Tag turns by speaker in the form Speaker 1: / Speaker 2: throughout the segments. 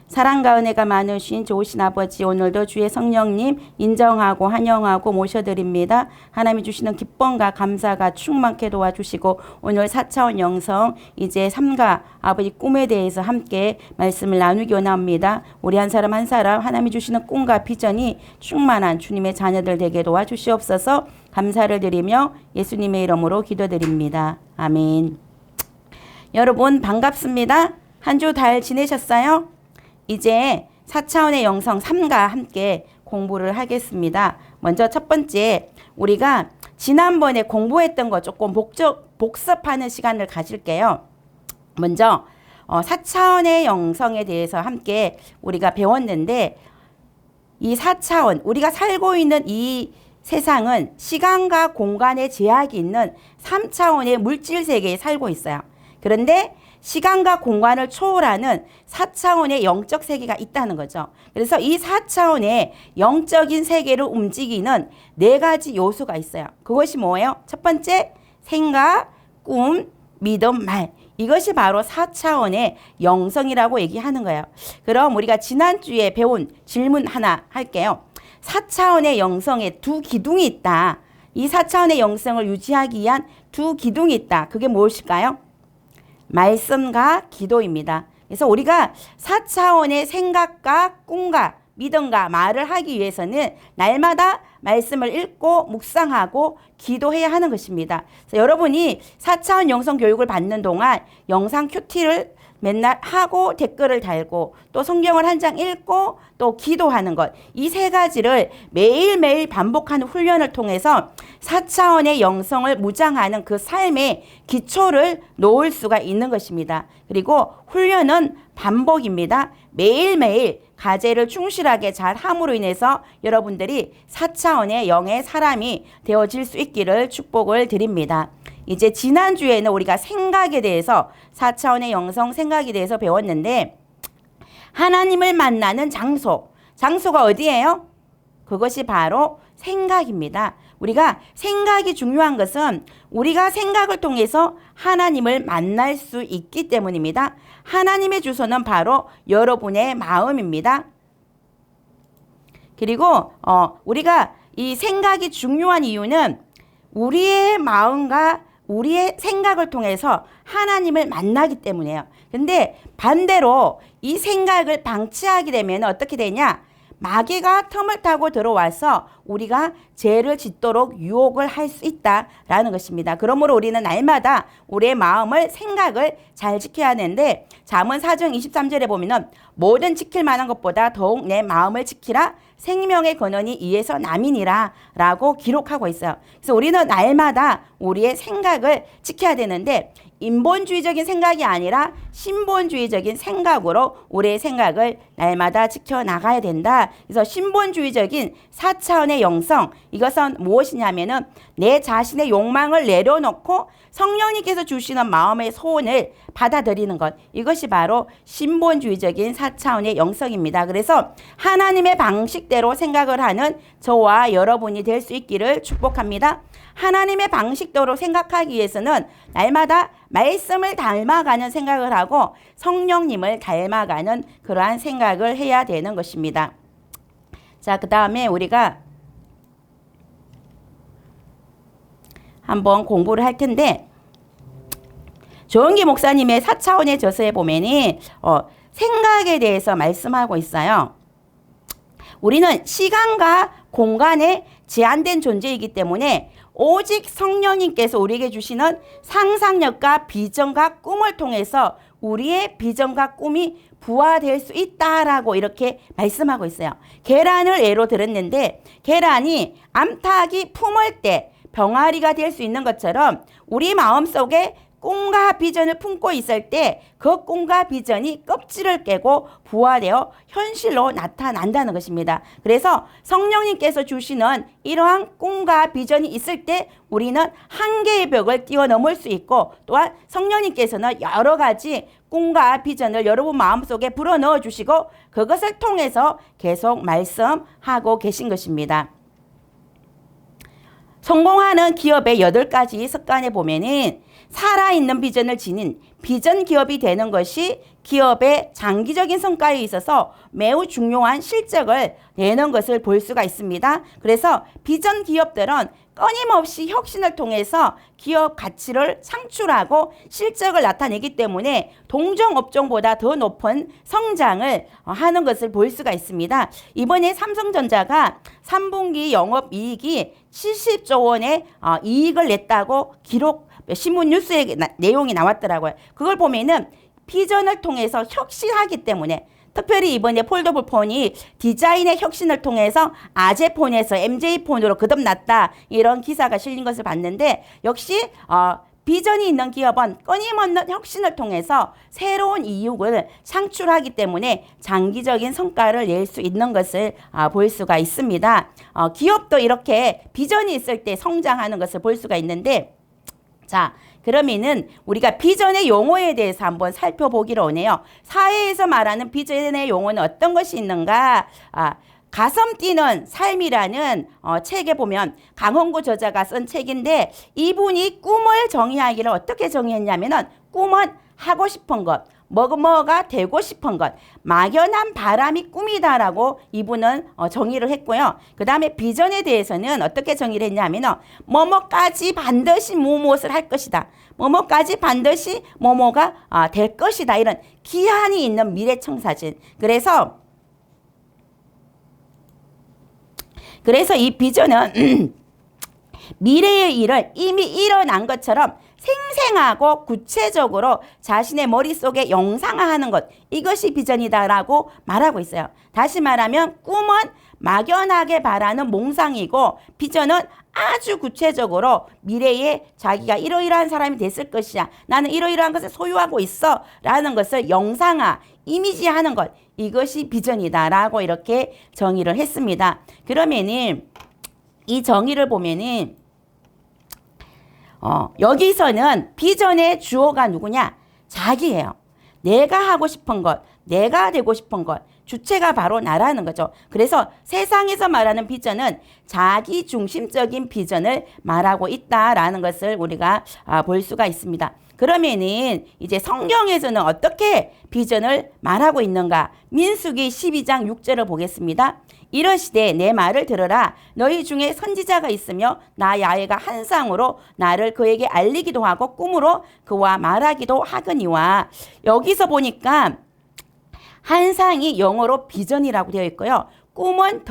Speaker 1: 사랑과 은혜가 많으신 좋으신 아버지, 오늘도 주의 성령님 인정하고 환영하고 모셔드립니다. 하나님이 주시는 기쁨과 감사가 충만케 도와주시고 오늘 4차원 영성 이제 삼가 아버지 꿈에 대해서 함께 말씀을 나누기 원합니다. 우리 한 사람 한 사람 하나님이 주시는 꿈과 비전이 충만한 주님의 자녀들 되게 도와주시옵소서. 감사를 드리며 예수님의 이름으로 기도드립니다. 아멘. 여러분 반갑습니다. 한 주 잘 지내셨어요? 이제 4차원의 영성 3과 함께 공부를 하겠습니다. 먼저 첫 번째, 우리가 지난번에 공부했던 거 조금 복습하는 시간을 가질게요. 먼저 4차원의 영성에 대해서 함께 우리가 배웠는데, 이 4차원, 우리가 살고 있는 이 세상은 시간과 공간의 제약이 있는 3차원의 물질 세계에 살고 있어요. 그런데 시간과 공간을 초월하는 4차원의 영적 세계가 있다는 거죠. 그래서 이 4차원의 영적인 세계를 움직이는 4가지 요소가 있어요. 그것이 뭐예요? 첫 번째, 생각, 꿈, 믿음, 말. 이것이 바로 4차원의 영성이라고 얘기하는 거예요. 그럼 우리가 지난주에 배운 질문 하나 할게요. 4차원의 영성에 두 기둥이 있다. 이 4차원의 영성을 유지하기 위한 두 기둥이 있다. 그게 무엇일까요? 말씀과 기도입니다. 그래서 우리가 4차원의 생각과 꿈과 믿음과 말을 하기 위해서는 날마다 말씀을 읽고 묵상하고 기도해야 하는 것입니다. 그래서 여러분이 4차원 영성 교육을 받는 동안 영상 큐티를 맨날 하고 댓글을 달고 또 성경을 한 장 읽고 또 기도하는 것, 이 3가지를 매일매일 반복하는 훈련을 통해서 4차원의 영성을 무장하는 그 삶의 기초를 놓을 수가 있는 것입니다. 그리고 훈련은 반복입니다. 매일매일 과제를 충실하게 잘 함으로 인해서 여러분들이 4차원의 영의 사람이 되어질 수 있기를 축복을 드립니다. 이제 지난주에는 우리가 생각에 대해서 4차원의 영성 생각에 대해서 배웠는데, 하나님을 만나는 장소가 어디예요? 그것이 바로 생각입니다. 우리가 생각이 중요한 것은 우리가 생각을 통해서 하나님을 만날 수 있기 때문입니다. 하나님의 주소는 바로 여러분의 마음입니다. 그리고 우리가 이 생각이 중요한 이유는 우리의 마음과 우리의 생각을 통해서 하나님을 만나기 때문이에요. 근데 반대로 이 생각을 방치하게 되면 어떻게 되냐? 마귀가 틈을 타고 들어와서 우리가 죄를 짓도록 유혹을 할 수 있다라는 것입니다. 그러므로 우리는 날마다 우리의 마음을, 생각을 잘 지켜야 하는데, 잠언 4장 23절에 보면은 모든 지킬 만한 것보다 더욱 내 마음을 지키라, 생명의 근원이 이에서 남이니라 라고 기록하고 있어요. 그래서 우리는 날마다 우리의 생각을 지켜야 되는데, 인본주의적인 생각이 아니라 신본주의적인 생각으로 우리의 생각을 날마다 지켜나가야 된다. 그래서 신본주의적인 4차원의 영성, 이것은 무엇이냐면은 내 자신의 욕망을 내려놓고 성령님께서 주시는 마음의 소원을 받아들이는 것, 이것이 바로 신본주의적인 4차원의 영성입니다. 그래서 하나님의 방식대로 생각을 하는 저와 여러분이 될 수 있기를 축복합니다. 하나님의 방식대로 생각하기 위해서는 날마다 말씀을 닮아가는 생각을 하고 성령님을 닮아가는 그러한 생각을 해야 되는 것입니다. 자, 그 다음에 우리가 한번 공부를 할 텐데, 조은기 목사님의 4차원의 저서에 보면은 생각에 대해서 말씀하고 있어요. 우리는 시간과 공간에 제한된 존재이기 때문에 오직 성령님께서 우리에게 주시는 상상력과 비전과 꿈을 통해서 우리의 비전과 꿈이 부화될 수 있다라고 이렇게 말씀하고 있어요. 계란을 예로 들었는데, 계란이 암탉이 품을 때 병아리가 될 수 있는 것처럼 우리 마음속에 꿈과 비전을 품고 있을 때 그 꿈과 비전이 껍질을 깨고 부화되어 현실로 나타난다는 것입니다. 그래서 성령님께서 주시는 이러한 꿈과 비전이 있을 때 우리는 한계의 벽을 뛰어넘을 수 있고, 또한 성령님께서는 여러 가지 꿈과 비전을 여러분 마음속에 불어넣어 주시고 그것을 통해서 계속 말씀하고 계신 것입니다. 성공하는 기업의 8가지 습관에 보면은 살아있는 비전을 지닌 비전 기업이 되는 것이 기업의 장기적인 성과에 있어서 매우 중요한 실적을 내는 것을 볼 수가 있습니다. 그래서 비전 기업들은 끊임없이 혁신을 통해서 기업 가치를 창출하고 실적을 나타내기 때문에 동종 업종보다 더 높은 성장을 하는 것을 볼 수가 있습니다. 이번에 삼성전자가 3분기 영업이익이 70조 원의 이익을 냈다고 신문 뉴스에 내용이 나왔더라고요. 그걸 보면은 비전을 통해서 혁신하기 때문에 특별히 이번에 폴더블 폰이 디자인의 혁신을 통해서 아제폰에서 MJ폰으로 거듭났다 이런 기사가 실린 것을 봤는데 역시 비전이 있는 기업은 끊임없는 혁신을 통해서 새로운 이익을 창출하기 때문에 장기적인 성과를 낼 수 있는 것을 볼 수가 있습니다. 기업도 이렇게 비전이 있을 때 성장하는 것을 볼 수가 있는데 자, 그러면은 우리가 비전의 용어에 대해서 한번 살펴보기로 하네요. 사회에서 말하는 비전의 용어는 어떤 것이 있는가? 가슴 뛰는 삶이라는 책에 보면 강헌구 저자가 쓴 책인데 이분이 꿈을 정의하기를 어떻게 정의했냐면은 꿈은 하고 싶은 것, 뭐가 되고 싶은 것, 막연한 바람이 꿈이다라고 이분은 정의를 했고요. 그 다음에 비전에 대해서는 어떻게 정의를 했냐면은 뭐뭐까지 반드시 무엇을 할 것이다. 뭐뭐까지 반드시 뭐뭐가 될 것이다. 이런 기한이 있는 미래청사진. 그래서 이 비전은 미래의 일을 이미 일어난 것처럼 생생하고 구체적으로 자신의 머릿속에 영상화하는 것, 이것이 비전이다라고 말하고 있어요. 다시 말하면 꿈은 막연하게 바라는 몽상이고 비전은 아주 구체적으로 미래에 자기가 이러이러한 사람이 됐을 것이야. 나는 이러이러한 것을 소유하고 있어 라는 것을 영상화, 이미지하는 것, 이것이 비전이다라고 이렇게 정의를 했습니다. 그러면은 이 정의를 보면은 여기서는 비전의 주어가 누구냐? 자기예요. 내가 하고 싶은 것, 내가 되고 싶은 것, 주체가 바로 나라는 거죠. 그래서 세상에서 말하는 비전은 자기 중심적인 비전을 말하고 있다라는 것을 우리가 볼 수가 있습니다. 그러면은 이제 성경에서는 어떻게 비전을 말하고 있는가? 민수기 12장 6절을 보겠습니다. 이러시되 내 말을 들으라. 너희 중에 선지자가 있으며 나 야훼가 한 쌍으로 나를 그에게 알리기도 하고 꿈으로 그와 말하기도 하거니와. 여기서 보니까 한 쌍이 영어로 비전이라고 되어 있고요. 꿈은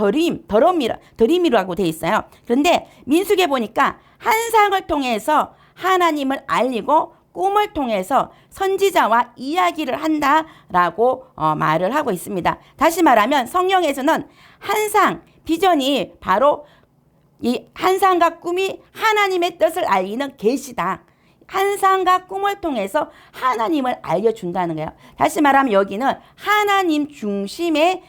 Speaker 1: 드림이라고 되어 있어요. 그런데 민수기에 보니까 한 쌍을 통해서 하나님을 알리고 꿈을 통해서 선지자와 이야기를 한다라고 말을 하고 있습니다. 다시 말하면 성경에서는 한 쌍, 비전이 바로 이 한 쌍과 꿈이 하나님의 뜻을 알리는 계시다. 한 쌍과 꿈을 통해서 하나님을 알려준다는 거예요. 다시 말하면 여기는 하나님 중심의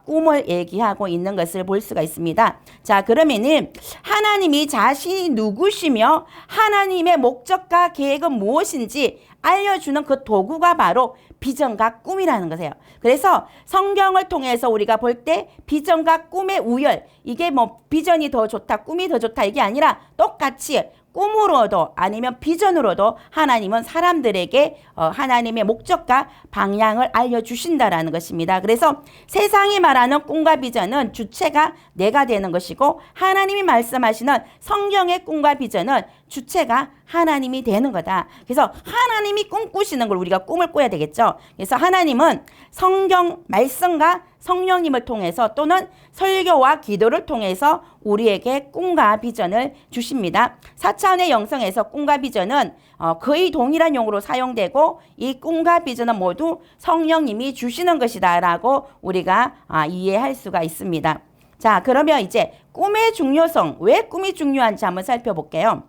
Speaker 1: 꿈을 얘기하고 있는 것을 볼 수가 있습니다. 자, 그러면은 하나님이 자신이 누구시며 하나님의 목적과 계획은 무엇인지 알려주는 그 도구가 바로 비전과 꿈이라는 거예요. 그래서 성경을 통해서 우리가 볼 때 비전과 꿈의 우열, 이게 뭐 비전이 더 좋다, 꿈이 더 좋다 이게 아니라 똑같이 꿈으로도 아니면 비전으로도 하나님은 사람들에게 하나님의 목적과 방향을 알려주신다라는 것입니다. 그래서 세상이 말하는 꿈과 비전은 주체가 내가 되는 것이고 하나님이 말씀하시는 성경의 꿈과 비전은 주체가 하나님이 되는 거다. 그래서 하나님이 꿈꾸시는 걸 우리가 꿈을 꿔야 되겠죠. 그래서 하나님은 성경 말씀과 성령님을 통해서 또는 설교와 기도를 통해서 우리에게 꿈과 비전을 주십니다. 4차원의 영성에서 꿈과 비전은 거의 동일한 용어로 사용되고 이 꿈과 비전은 모두 성령님이 주시는 것이다 라고 우리가 이해할 수가 있습니다. 자, 그러면 이제 꿈의 중요성, 왜 꿈이 중요한지 한번 살펴볼게요.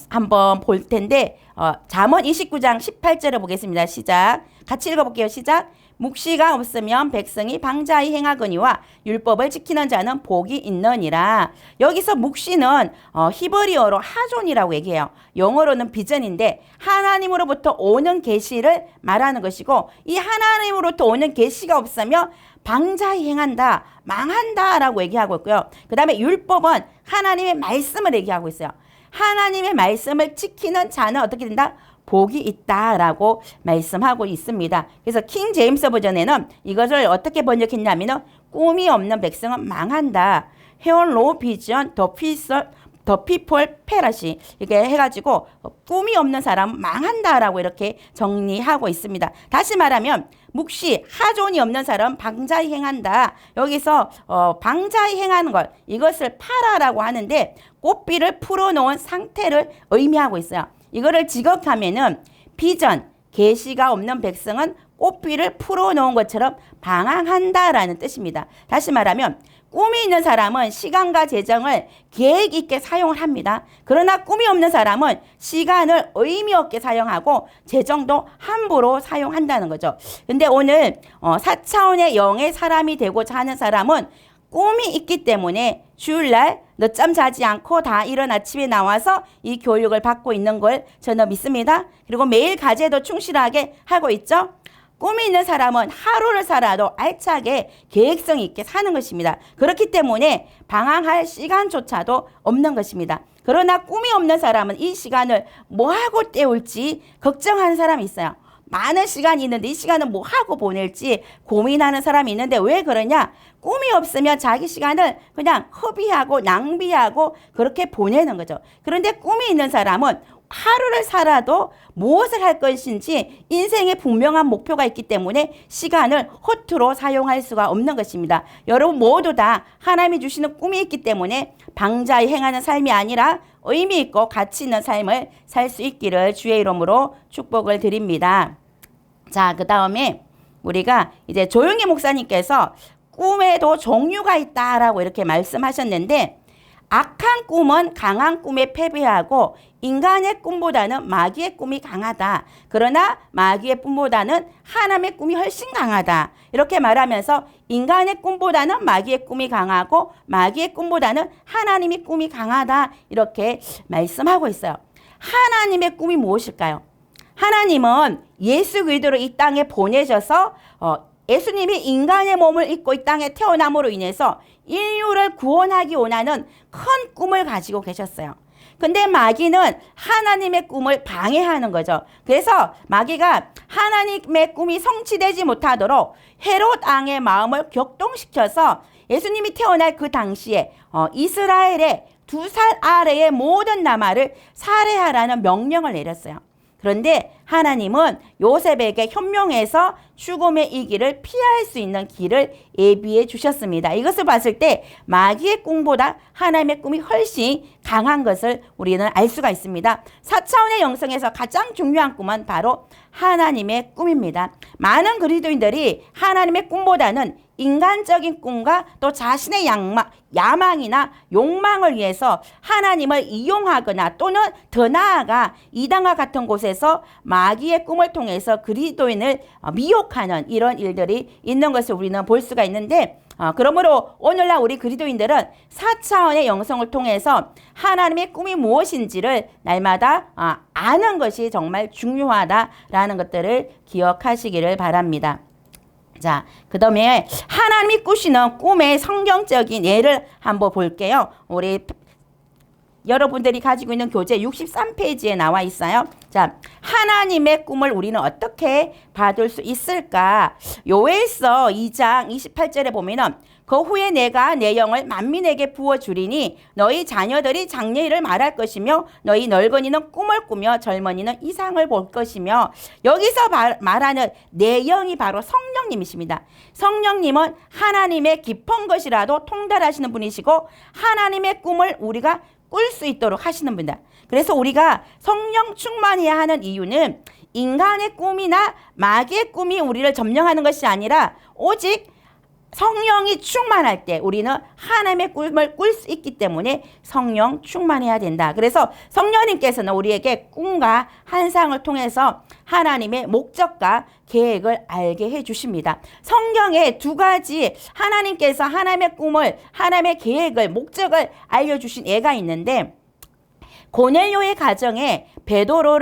Speaker 1: 한번 볼 텐데 잠언 29장 18절을 보겠습니다. 시작. 같이 읽어볼게요. 시작. 묵시가 없으면 백성이 방자히 행하거니와 율법을 지키는 자는 복이 있느니라. 여기서 묵시는 히브리어로 하존이라고 얘기해요. 영어로는 비전인데 하나님으로부터 오는 계시를 말하는 것이고 이 하나님으로부터 오는 계시가 없으면 방자히 행한다, 망한다 라고 얘기하고 있고요. 그 다음에 율법은 하나님의 말씀을 얘기하고 있어요. 하나님의 말씀을 지키는 자는 어떻게 된다? 복이 있다라고 말씀하고 있습니다. 그래서 킹 제임스 버전에는 이것을 어떻게 번역했냐면 꿈이 없는 백성은 망한다. Have no vision, the people perish. 이렇게 해가지고 꿈이 없는 사람은 망한다라고 이렇게 정리하고 있습니다. 다시 말하면 묵시, 하존이 없는 사람은 방자히 행한다. 여기서 방자히 행하는 것, 이것을 파라라고 하는데 꽃비를 풀어놓은 상태를 의미하고 있어요. 이거를 직역하면은 비전, 계시가 없는 백성은 꽃비를 풀어놓은 것처럼 방황한다라는 뜻입니다. 다시 말하면 꿈이 있는 사람은 시간과 재정을 계획 있게 사용을 합니다. 그러나 꿈이 없는 사람은 시간을 의미 없게 사용하고 재정도 함부로 사용한다는 거죠. 근데 오늘 4차원의 영의 사람이 되고자 하는 사람은 꿈이 있기 때문에 주일날 늦잠 자지 않고 다 이른 아침에 나와서 이 교육을 받고 있는 걸 저는 믿습니다. 그리고 매일 과제도 충실하게 하고 있죠. 꿈이 있는 사람은 하루를 살아도 알차게 계획성 있게 사는 것입니다. 그렇기 때문에 방황할 시간조차도 없는 것입니다. 그러나 꿈이 없는 사람은 이 시간을 뭐하고 때울지 걱정하는 사람이 있어요. 많은 시간이 있는데 이 시간은 뭐하고 보낼지 고민하는 사람이 있는데 왜 그러냐? 꿈이 없으면 자기 시간을 그냥 허비하고 낭비하고 그렇게 보내는 거죠. 그런데 꿈이 있는 사람은 하루를 살아도 무엇을 할 것인지 인생에 분명한 목표가 있기 때문에 시간을 허투루 사용할 수가 없는 것입니다. 여러분 모두 다 하나님이 주시는 꿈이 있기 때문에 방자히 행하는 삶이 아니라 의미 있고 가치 있는 삶을 살 수 있기를 주의 이름으로 축복을 드립니다. 자, 그 다음에 우리가 이제 조용히 목사님께서 꿈에도 종류가 있다라고 이렇게 말씀하셨는데 악한 꿈은 강한 꿈에 패배하고 인간의 꿈보다는 마귀의 꿈이 강하다. 그러나 마귀의 꿈보다는 하나님의 꿈이 훨씬 강하다. 이렇게 말하면서 인간의 꿈보다는 마귀의 꿈이 강하고 마귀의 꿈보다는 하나님의 꿈이 강하다. 이렇게 말씀하고 있어요. 하나님의 꿈이 무엇일까요? 하나님은 예수 그리스도를 이 땅에 보내셔서 예수님이 인간의 몸을 입고 이 땅에 태어남으로 인해서 인류를 구원하기 원하는 큰 꿈을 가지고 계셨어요. 근데 마귀는 하나님의 꿈을 방해하는 거죠. 그래서 마귀가 하나님의 꿈이 성취되지 못하도록 헤롯 왕의 마음을 격동시켜서 예수님이 태어날 그 당시에 이스라엘의 2살 아래의 모든 나라를 살해하라는 명령을 내렸어요. 그런데 하나님은 요셉에게 현명해서 죽음의 이 길을 피할 수 있는 길을 예비해 주셨습니다. 이것을 봤을 때 마귀의 꿈보다 하나님의 꿈이 훨씬 강한 것을 우리는 알 수가 있습니다. 4차원의 영성에서 가장 중요한 꿈은 바로 하나님의 꿈입니다. 많은 그리스도인들이 하나님의 꿈보다는 인간적인 꿈과 또 자신의 야망이나 욕망을 위해서 하나님을 이용하거나 또는 더 나아가 이단과 같은 곳에서 마귀의 꿈을 통해서 그리스도인을 미혹하는 이런 일들이 있는 것을 우리는 볼 수가 있는데 그러므로 오늘날 우리 그리스도인들은 4차원의 영성을 통해서 하나님의 꿈이 무엇인지를 날마다 아는 것이 정말 중요하다라는 것들을 기억하시기를 바랍니다. 자, 그 다음에 하나님이 꾸시는 꿈의 성경적인 예를 한번 볼게요. 우리 여러분들이 가지고 있는 교재 63페이지에 나와 있어요. 자, 하나님의 꿈을 우리는 어떻게 받을 수 있을까? 요엘서 2장 28절에 보면은 그 후에 내가 내 영을 만민에게 부어주리니 너희 자녀들이 장래일을 말할 것이며 너희 늙은이는 꿈을 꾸며 젊은이는 이상을 볼 것이며 여기서 말하는 내 영이 바로 성령님이십니다. 성령님은 하나님의 깊은 것이라도 통달하시는 분이시고 하나님의 꿈을 우리가 꿀 수 있도록 하시는 분이다. 그래서 우리가 성령 충만해야 하는 이유는 인간의 꿈이나 마귀의 꿈이 우리를 점령하는 것이 아니라 오직 성령이 충만할 때 우리는 하나님의 꿈을 꿀 수 있기 때문에 성령 충만해야 된다. 그래서 성령님께서는 우리에게 꿈과 환상을 통해서 하나님의 목적과 계획을 알게 해주십니다. 성경에 두 가지 하나님께서 하나님의 꿈을, 하나님의 계획을, 목적을 알려주신 예가 있는데 고넬료의 가정에 베드로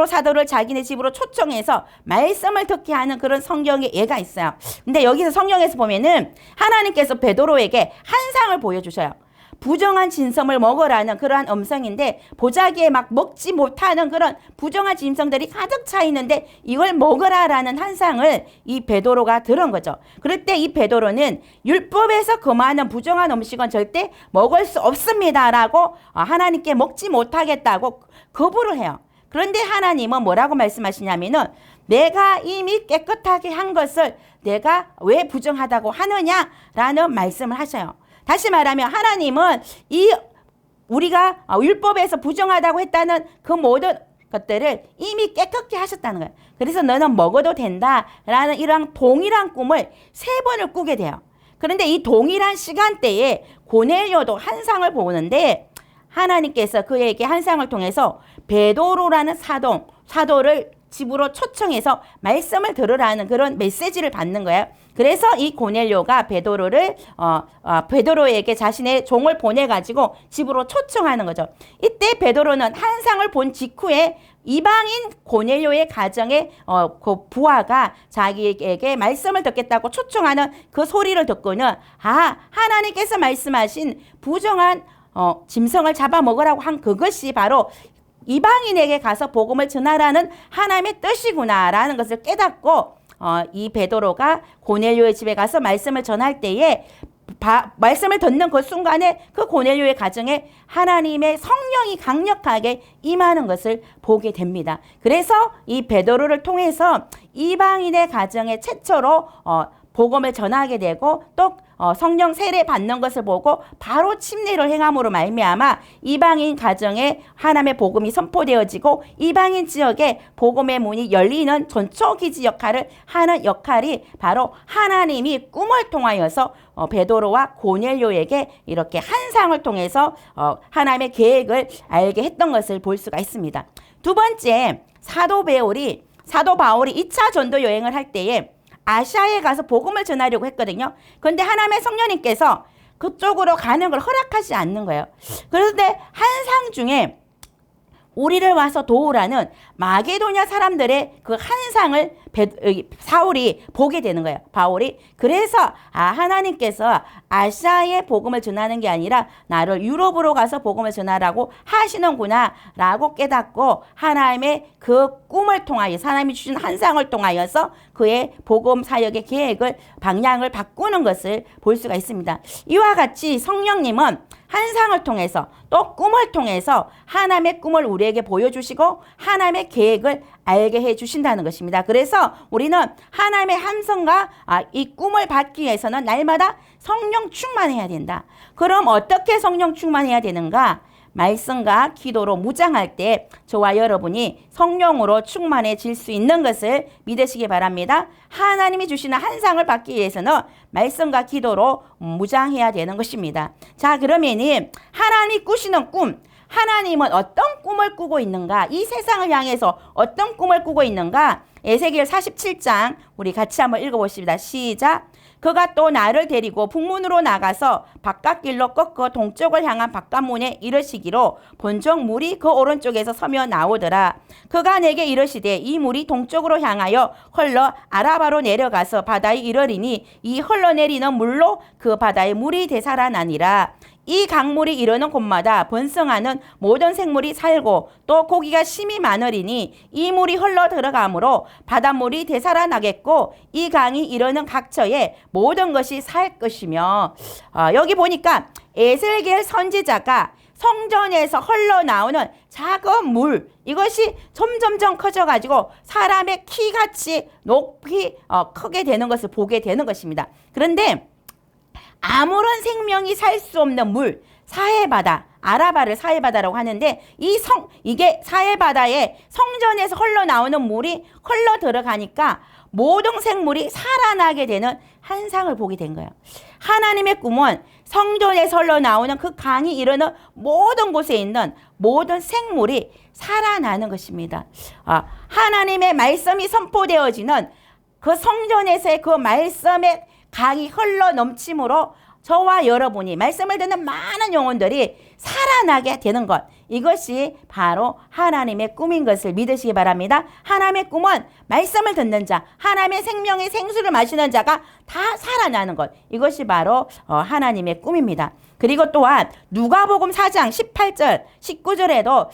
Speaker 1: 사도를 자기네 집으로 초청해서 말씀을 듣게 하는 그런 성경의 예가 있어요. 근데 여기서 성경에서 보면은 하나님께서 베드로에게 환상을 보여주셔요. 부정한 진성을 먹으라는 그러한 음성인데 보자기에 막 먹지 못하는 그런 부정한 진성들이 가득 차 있는데 이걸 먹으라라는 한상을 이 베드로가 들은 거죠. 그럴 때 이 베드로는 율법에서 금하는 부정한 음식은 절대 먹을 수 없습니다라고 하나님께 먹지 못하겠다고 거부를 해요. 그런데 하나님은 뭐라고 말씀하시냐면은 내가 이미 깨끗하게 한 것을 내가 왜 부정하다고 하느냐라는 말씀을 하셔요. 다시 말하면 하나님은 우리가 율법에서 부정하다고 했다는 그 모든 것들을 이미 깨끗게 하셨다는 거예요. 그래서 너는 먹어도 된다라는 이러한 동일한 꿈을 3번을 꾸게 돼요. 그런데 이 동일한 시간대에 고넬료도 한상을 보는데 하나님께서 그에게 한상을 통해서 베드로라는 사도를 집으로 초청해서 말씀을 들으라는 그런 메시지를 받는 거예요. 그래서 이 고넬료가 베드로에게 자신의 종을 보내가지고 집으로 초청하는 거죠. 이때 베드로는 한상을 본 직후에 이방인 고넬료의 가정에 그 부하가 자기에게 말씀을 듣겠다고 초청하는 그 소리를 듣고는 하나님께서 말씀하신 부정한 짐승을 잡아먹으라고 한 그것이 바로 이방인에게 가서 복음을 전하라는 하나님의 뜻이구나라는 것을 깨닫고 이 베드로가 고넬료의 집에 가서 말씀을 전할 때에 말씀을 듣는 그 순간에 그 고넬료의 가정에 하나님의 성령이 강력하게 임하는 것을 보게 됩니다. 그래서 이 베드로를 통해서 이방인의 가정에 최초로 복음을 전하게 되고 또 성령 세례 받는 것을 보고 바로 침례를 행함으로 말미암아 이방인 가정에 하나님의 복음이 선포되어지고 이방인 지역에 복음의 문이 열리는 전초기지 역할을 하는 역할이 바로 하나님이 꿈을 통하여서 베드로와 고넬료에게 이렇게 한상을 통해서 하나님의 계획을 알게 했던 것을 볼 수가 있습니다. 두 번째, 사도 바울이 2차 전도 여행을 할 때에 아시아에 가서 복음을 전하려고 했거든요. 그런데 하나님의 성령님께서 그쪽으로 가는 걸 허락하지 않는 거예요. 그런데 한상 중에 우리를 와서 도우라는 마게도냐 사람들의 그 한상을 사울이 보게 되는 거예요. 바울이. 그래서 하나님께서 아시아에 복음을 전하는 게 아니라 나를 유럽으로 가서 복음을 전하라고 하시는구나 라고 깨닫고 하나님의 그 꿈을 통하여서 하나님이 주신 한상을 통하여서 그의 복음 사역의 계획을 방향을 바꾸는 것을 볼 수가 있습니다. 이와 같이 성령님은 한상을 통해서 또 꿈을 통해서 하나님의 꿈을 우리에게 보여주시고 하나님의 계획을 알게 해주신다는 것입니다. 그래서 우리는 하나님의 함성과 이 꿈을 받기 위해서는 날마다 성령 충만해야 된다. 그럼 어떻게 성령 충만해야 되는가? 말씀과 기도로 무장할 때 저와 여러분이 성령으로 충만해질 수 있는 것을 믿으시기 바랍니다. 하나님이 주시는 한상을 받기 위해서는 말씀과 기도로 무장해야 되는 것입니다. 자, 그러면은 하나님이 꾸시는 꿈, 하나님은 어떤 꿈을 꾸고 있는가? 이 세상을 향해서 어떤 꿈을 꾸고 있는가? 에스겔 47장 우리 같이 한번 읽어보십니다. 시작. 그가 또 나를 데리고 북문으로 나가서 바깥길로 꺾어 동쪽을 향한 바깥문에 이르시기로 본적 물이 그 오른쪽에서 서며 나오더라. 그가 내게 이르시되 이 물이 동쪽으로 향하여 흘러 아라바로 내려가서 바다에 이르리니 이 흘러내리는 물로 그 바다의 물이 되살아나니라. 이 강물이 이르는 곳마다 번성하는 모든 생물이 살고 또 고기가 심히 많으리니 이 물이 흘러 들어가므로 바닷물이 되살아나겠고 이 강이 이르는 각처에 모든 것이 살 것이며 여기 보니까 에스겔 선지자가 성전에서 흘러나오는 작은 물 이것이 점점점 커져가지고 사람의 키같이 높이 크게 되는 것을 보게 되는 것입니다. 그런데 아무런 생명이 살 수 없는 물, 사해바다, 아라바를 사해바다라고 하는데 이게 사해바다에 성전에서 흘러나오는 물이 흘러 들어가니까 모든 생물이 살아나게 되는 한상을 보게 된 거예요. 하나님의 꿈은 성전에서 흘러나오는 그 강이 이르는 모든 곳에 있는 모든 생물이 살아나는 것입니다. 하나님의 말씀이 선포되어지는 그 성전에서의 그 말씀의 강이 흘러 넘침으로 저와 여러분이 말씀을 듣는 많은 영혼들이 살아나게 되는 것. 이것이 바로 하나님의 꿈인 것을 믿으시기 바랍니다. 하나님의 꿈은 말씀을 듣는 자, 하나님의 생명의 생수를 마시는 자가 다 살아나는 것. 이것이 바로 하나님의 꿈입니다. 그리고 또한 누가복음 4장 18절, 19절에도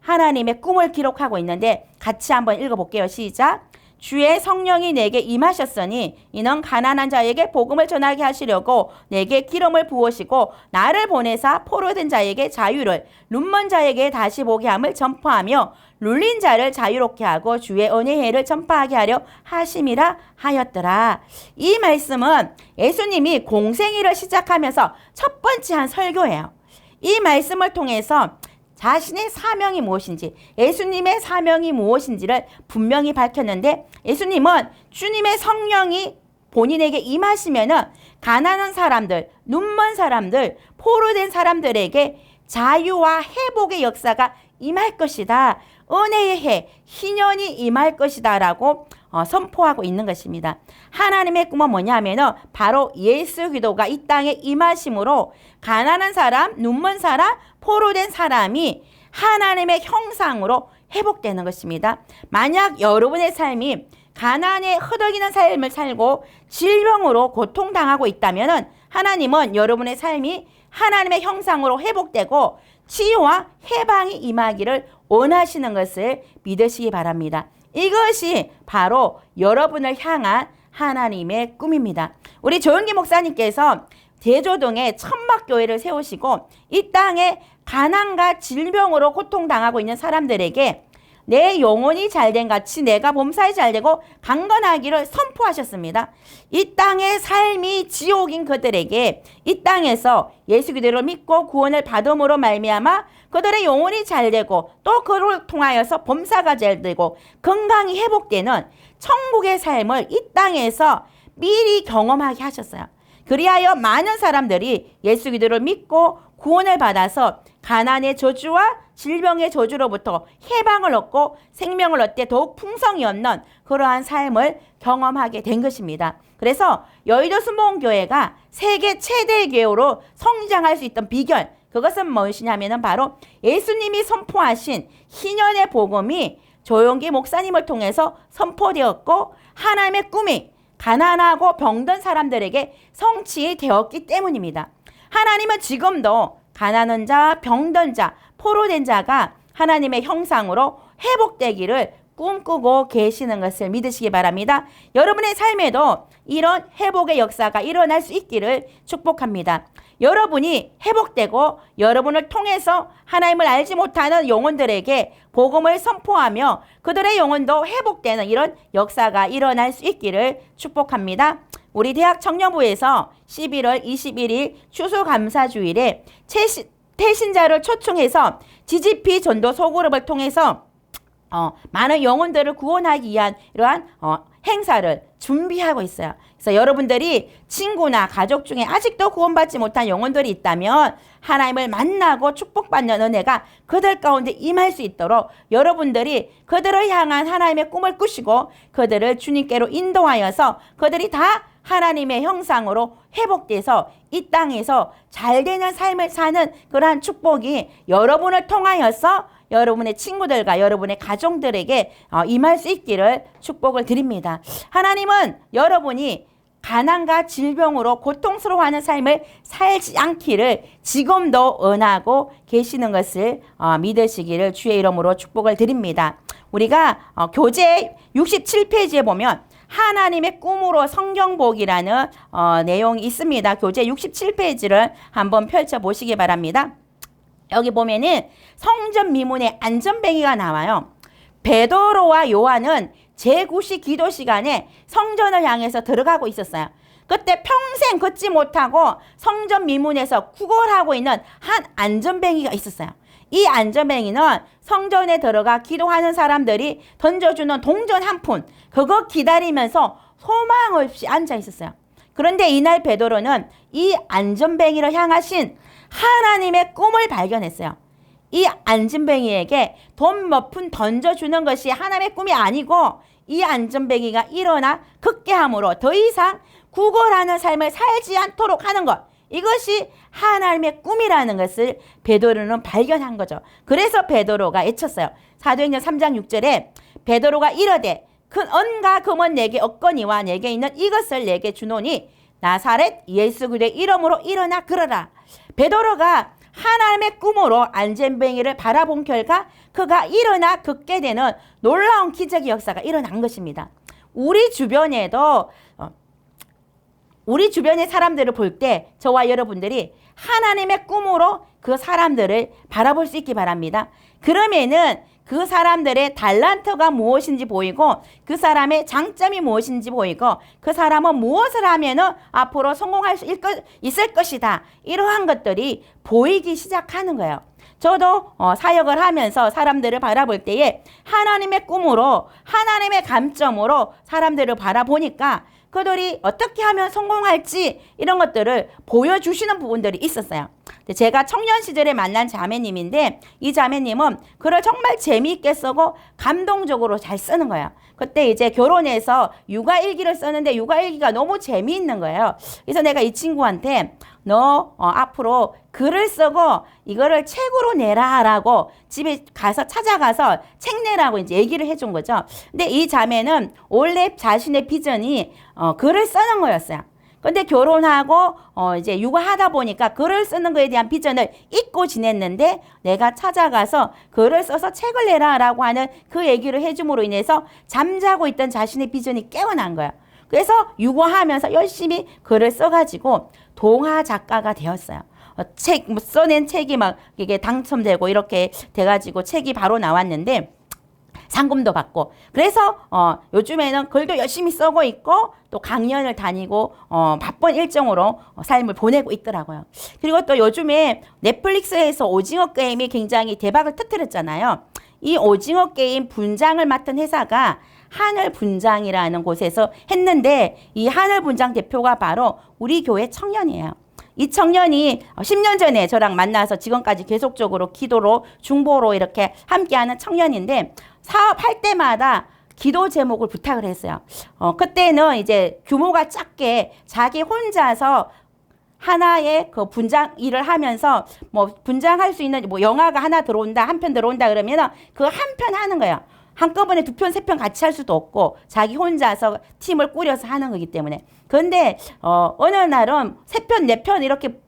Speaker 1: 하나님의 꿈을 기록하고 있는데 같이 한번 읽어볼게요. 시작. 주의 성령이 내게 임하셨으니 이는 가난한 자에게 복음을 전하게 하시려고 내게 기름을 부으시고 나를 보내사 포로된 자에게 자유를, 눈먼 자에게 다시 보게 함을 전파하며 눌린 자를 자유롭게 하고 주의 은혜의 해를 전파하게 하려 하심이라 하였더라. 이 말씀은 예수님이 공생애를 시작하면서 첫 번째 한 설교예요. 이 말씀을 통해서 자신의 사명이 무엇인지, 예수님의 사명이 무엇인지를 분명히 밝혔는데, 예수님은 주님의 성령이 본인에게 임하시면은 가난한 사람들, 눈먼 사람들, 포로된 사람들에게 자유와 회복의 역사가 임할 것이다. 은혜의 해, 희년이 임할 것이다 라고 선포하고 있는 것입니다. 하나님의 꿈은 뭐냐면은 바로 예수 그리스도가 이 땅에 임하심으로 가난한 사람, 눈먼 사람, 포로된 사람이 하나님의 형상으로 회복되는 것입니다. 만약 여러분의 삶이 가난에 허덕이는 삶을 살고 질병으로 고통당하고 있다면은 하나님은 여러분의 삶이 하나님의 형상으로 회복되고 치유와 해방이 임하기를 원하시는 것을 믿으시기 바랍니다. 이것이 바로 여러분을 향한 하나님의 꿈입니다. 우리 조영기 목사님께서 대조동에 천막교회를 세우시고 이 땅에 가난과 질병으로 고통당하고 있는 사람들에게 내 영혼이 잘된 같이 내가 범사에 잘되고 강건하기를 선포하셨습니다. 이 땅의 삶이 지옥인 그들에게 이 땅에서 예수 그리스도를 믿고 구원을 받음으로 말미암아 그들의 영혼이 잘되고 또 그를 통하여서 범사가 잘되고 건강이 회복되는 천국의 삶을 이 땅에서 미리 경험하게 하셨어요. 그리하여 많은 사람들이 예수 그리스도를 믿고 구원을 받아서 가난의 저주와 질병의 저주로부터 해방을 얻고 생명을 얻되 더욱 풍성이 얻는 그러한 삶을 경험하게 된 것입니다. 그래서 여의도 순복음교회가 세계 최대 교회로 성장할 수 있던 비결, 그것은 무엇이냐면 바로 예수님이 선포하신 희년의 복음이 조용기 목사님을 통해서 선포되었고 하나님의 꿈이 가난하고 병든 사람들에게 성취되었기 때문입니다. 하나님은 지금도 가난한 자, 병든 자, 포로된 자가 하나님의 형상으로 회복되기를 꿈꾸고 계시는 것을 믿으시기 바랍니다. 여러분의 삶에도 이런 회복의 역사가 일어날 수 있기를 축복합니다. 여러분이 회복되고 여러분을 통해서 하나님을 알지 못하는 영혼들에게 복음을 선포하며 그들의 영혼도 회복되는 이런 역사가 일어날 수 있기를 축복합니다. 우리 대학 청년부에서 11월 21일 추수감사주일에 태신자를 초청해서 GGP 전도 소그룹을 통해서 많은 영혼들을 구원하기 위한 이러한 행사를 준비하고 있어요. 그래서 여러분들이 친구나 가족 중에 아직도 구원받지 못한 영혼들이 있다면 하나님을 만나고 축복받는 은혜가 그들 가운데 임할 수 있도록 여러분들이 그들을 향한 하나님의 꿈을 꾸시고 그들을 주님께로 인도하여서 그들이 다 하나님의 형상으로 회복돼서 이 땅에서 잘되는 삶을 사는 그러한 축복이 여러분을 통하여서 여러분의 친구들과 여러분의 가족들에게 임할 수 있기를 축복을 드립니다. 하나님은 여러분이 가난과 질병으로 고통스러워하는 삶을 살지 않기를 지금도 원하고 계시는 것을 믿으시기를 주의 이름으로 축복을 드립니다. 우리가 교재 67페이지에 보면 하나님의 꿈으로 성경복이라는 내용이 있습니다. 교재 67페이지를 한번 펼쳐보시기 바랍니다. 여기 보면은 성전 미문에 안전뱅이가 나와요. 베드로와 요한은 제9시 기도 시간에 성전을 향해서 들어가고 있었어요. 그때 평생 걷지 못하고 성전 미문에서 구걸하고 있는 한 안전뱅이가 있었어요. 이 안전뱅이는 성전에 들어가 기도하는 사람들이 던져주는 동전 한 푼, 그거 기다리면서 소망 없이 앉아 있었어요. 그런데 이날 베드로는 이 안전뱅이를 향하신 하나님의 꿈을 발견했어요. 이 안전뱅이에게 돈 몇 푼 던져주는 것이 하나님의 꿈이 아니고 이 안전뱅이가 일어나 극계함으로 더 이상 구걸하는 삶을 살지 않도록 하는 것, 이것이 하나님의 꿈이라는 것을 베드로는 발견한 거죠. 그래서 베드로가 외쳤어요. 사도행전 3장 6절에 베드로가 이르되 그 은과 금은 내게 없거니와 내게 있는 이것을 내게 주노니 나사렛 예수 그리스도의 이름으로 일어나 걸어라. 베드로가 하나님의 꿈으로 안전뱅이를 바라본 결과 그가 일어나 걷게 되는 놀라운 기적의 역사가 일어난 것입니다. 우리 주변에도 우리 주변의 사람들을 볼 때 저와 여러분들이 하나님의 꿈으로 그 사람들을 바라볼 수 있기 바랍니다. 그러면은 그 사람들의 달란트가 무엇인지 보이고 그 사람의 장점이 무엇인지 보이고 그 사람은 무엇을 하면은 앞으로 성공할 수 있을 것이다. 이러한 것들이 보이기 시작하는 거예요. 저도 사역을 하면서 사람들을 바라볼 때에 하나님의 꿈으로 하나님의 감점으로 사람들을 바라보니까 그들이 어떻게 하면 성공할지 이런 것들을 보여주시는 부분들이 있었어요. 제가 청년 시절에 만난 자매님인데 이 자매님은 글을 정말 재미있게 쓰고 감동적으로 잘 쓰는 거예요. 그때 이제 결혼해서 육아일기를 썼는데 육아일기가 너무 재미있는 거예요. 그래서 내가 이 친구한테 너 앞으로 글을 쓰고 이거를 책으로 내라 라고 집에 가서 찾아가서 책 내라고 이제 얘기를 해준 거죠. 근데 이 자매는 원래 자신의 비전이 글을 쓰는 거였어요. 근데 결혼하고 이제 육아하다 보니까 글을 쓰는 거에 대한 비전을 잊고 지냈는데 내가 찾아가서 글을 써서 책을 내라 라고 하는 그 얘기를 해줌으로 인해서 잠자고 있던 자신의 비전이 깨어난 거예요. 그래서 육아하면서 열심히 글을 써가지고 동화 작가가 되었어요. 써낸 책이 막 이게 당첨되고 이렇게 돼가지고 책이 바로 나왔는데 상금도 받고 그래서 요즘에는 글도 열심히 쓰고 있고 또 강연을 다니고 바쁜 일정으로 삶을 보내고 있더라고요. 그리고 또 요즘에 넷플릭스에서 오징어 게임이 굉장히 대박을 터뜨렸잖아요. 이 오징어 게임 분장을 맡은 회사가 하늘 분장이라는 곳에서 했는데 이 하늘 분장 대표가 바로 우리 교회 청년이에요. 이 청년이 10년 전에 저랑 만나서 지금까지 계속적으로 기도로 중보로 이렇게 함께하는 청년인데 사업할 때마다 기도 제목을 부탁을 했어요. 그때는 이제 규모가 작게 자기 혼자서 하나의 그 분장 일을 하면서 뭐 분장할 수 있는 뭐 영화가 하나 들어온다, 한 편 들어온다 그러면은 그 한 편 하는 거예요. 한꺼번에 2편, 3편 같이 할 수도 없고 자기 혼자서 팀을 꾸려서 하는 거기 때문에. 그런데 어느 날은 3편, 4편 이렇게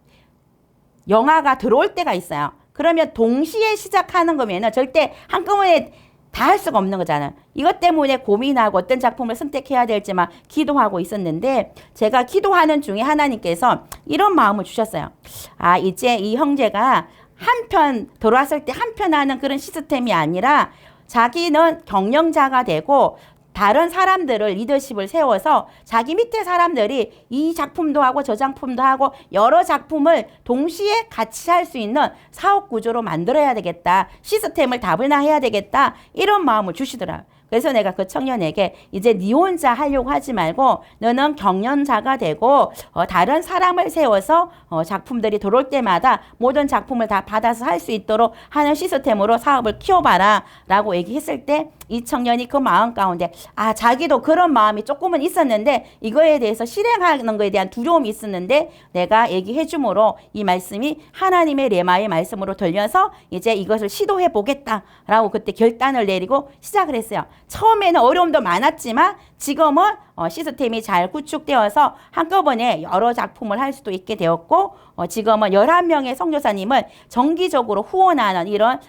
Speaker 1: 영화가 들어올 때가 있어요. 그러면 동시에 시작하는 거면은 절대 한꺼번에 다 할 수가 없는 거잖아요. 이것 때문에 고민하고 어떤 작품을 선택해야 될지 막 기도하고 있었는데 제가 기도하는 중에 하나님께서 이런 마음을 주셨어요. 아, 이제 이 형제가 한 편 들어왔을 때 한 편 하는 그런 시스템이 아니라 자기는 경영자가 되고 다른 사람들을 리더십을 세워서 자기 밑에 사람들이 이 작품도 하고 저 작품도 하고 여러 작품을 동시에 같이 할 수 있는 사업 구조로 만들어야 되겠다. 시스템을 다변화해야 되겠다. 이런 마음을 주시더라고요. 그래서 내가 그 청년에게 이제 네 혼자 하려고 하지 말고 너는 경영자가 되고 다른 사람을 세워서 작품들이 들어올 때마다 모든 작품을 다 받아서 할 수 있도록 하는 시스템으로 사업을 키워봐라 라고 얘기했을 때 이 청년이 그 마음 가운데 자기도 그런 마음이 조금은 있었는데 이거에 대해서 실행하는 거에 대한 두려움이 있었는데 내가 얘기해 줌으로 이 말씀이 하나님의 레마의 말씀으로 들려서 이제 이것을 시도해 보겠다라고 그때 결단을 내리고 시작을 했어요. 처음에는 어려움도 많았지만 지금은 시스템이 잘 구축되어서 한꺼번에 여러 작품을 할 수도 있게 되었고 지금은 11명의 선교사님을 정기적으로 후원하는 이런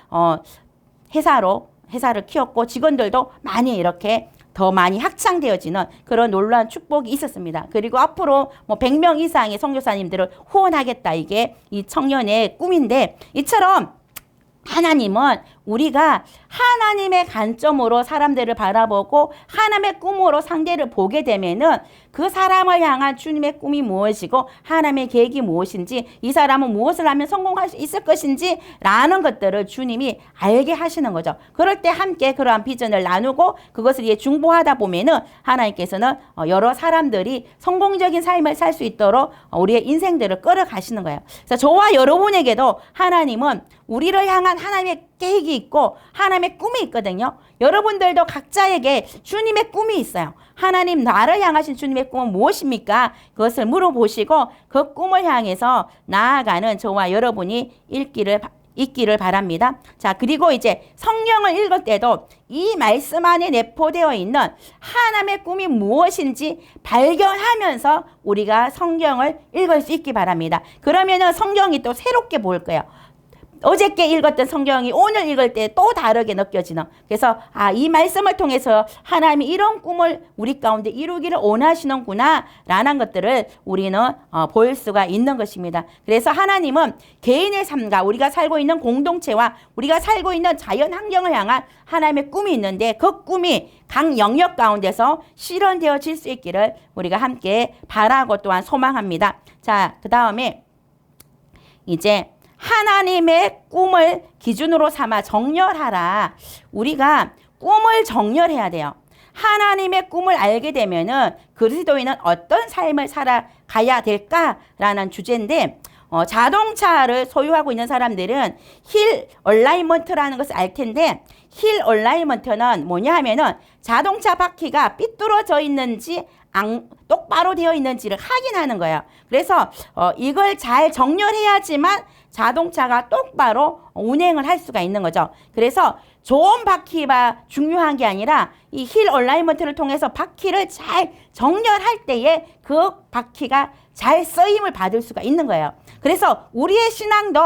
Speaker 1: 회사를 키웠고 직원들도 많이 이렇게 더 많이 확장되어지는 그런 놀라운 축복이 있었습니다. 그리고 앞으로 뭐 100명 이상의 선교사님들을 후원하겠다. 이게 이 청년의 꿈인데 이처럼 하나님은 우리가 하나님의 관점으로 사람들을 바라보고 하나님의 꿈으로 상대를 보게 되면은 그 사람을 향한 주님의 꿈이 무엇이고 하나님의 계획이 무엇인지 이 사람은 무엇을 하면 성공할 수 있을 것인지 라는 것들을 주님이 알게 하시는 거죠. 그럴 때 함께 그러한 비전을 나누고 그것을 이제 중보하다 보면은 하나님께서는 여러 사람들이 성공적인 삶을 살 수 있도록 우리의 인생들을 끌어가시는 거예요. 그래서 저와 여러분에게도 하나님은 우리를 향한 하나님의 계획이 있고 하나님의 꿈이 있거든요. 여러분들도 각자에게 주님의 꿈이 있어요. 하나님 나를 향하신 주님의 꿈은 무엇입니까? 그것을 물어보시고 그 꿈을 향해서 나아가는 저와 여러분이 있기를 바랍니다. 자, 그리고 이제 성경을 읽을 때도 이 말씀 안에 내포되어 있는 하나님의 꿈이 무엇인지 발견하면서 우리가 성경을 읽을 수 있기 바랍니다. 그러면은 성경이 또 새롭게 보일 거예요. 어저께 읽었던 성경이 오늘 읽을 때 또 다르게 느껴지는. 그래서 이 말씀을 통해서 하나님이 이런 꿈을 우리 가운데 이루기를 원하시는구나 라는 것들을 우리는 볼 수가 있는 것입니다. 그래서 하나님은 개인의 삶과 우리가 살고 있는 공동체와 우리가 살고 있는 자연 환경을 향한 하나님의 꿈이 있는데 그 꿈이 각 영역 가운데서 실현되어질 수 있기를 우리가 함께 바라고 또한 소망합니다. 자, 그 다음에 이제 하나님의 꿈을 기준으로 삼아 정렬하라. 우리가 꿈을 정렬해야 돼요. 하나님의 꿈을 알게 되면은 그리스도인은 어떤 삶을 살아가야 될까라는 주제인데 자동차를 소유하고 있는 사람들은 힐 얼라이먼트라는 것을 알 텐데 힐 얼라이먼트는 뭐냐 하면은 자동차 바퀴가 삐뚤어져 있는지 똑바로 되어 있는지를 확인하는 거예요. 그래서 이걸 잘 정렬해야지만 자동차가 똑바로 운행을 할 수가 있는 거죠. 그래서 좋은 바퀴가 중요한 게 아니라 이 힐 얼라이먼트를 통해서 바퀴를 잘 정렬할 때에 그 바퀴가 잘 쓰임을 받을 수가 있는 거예요. 그래서 우리의 신앙도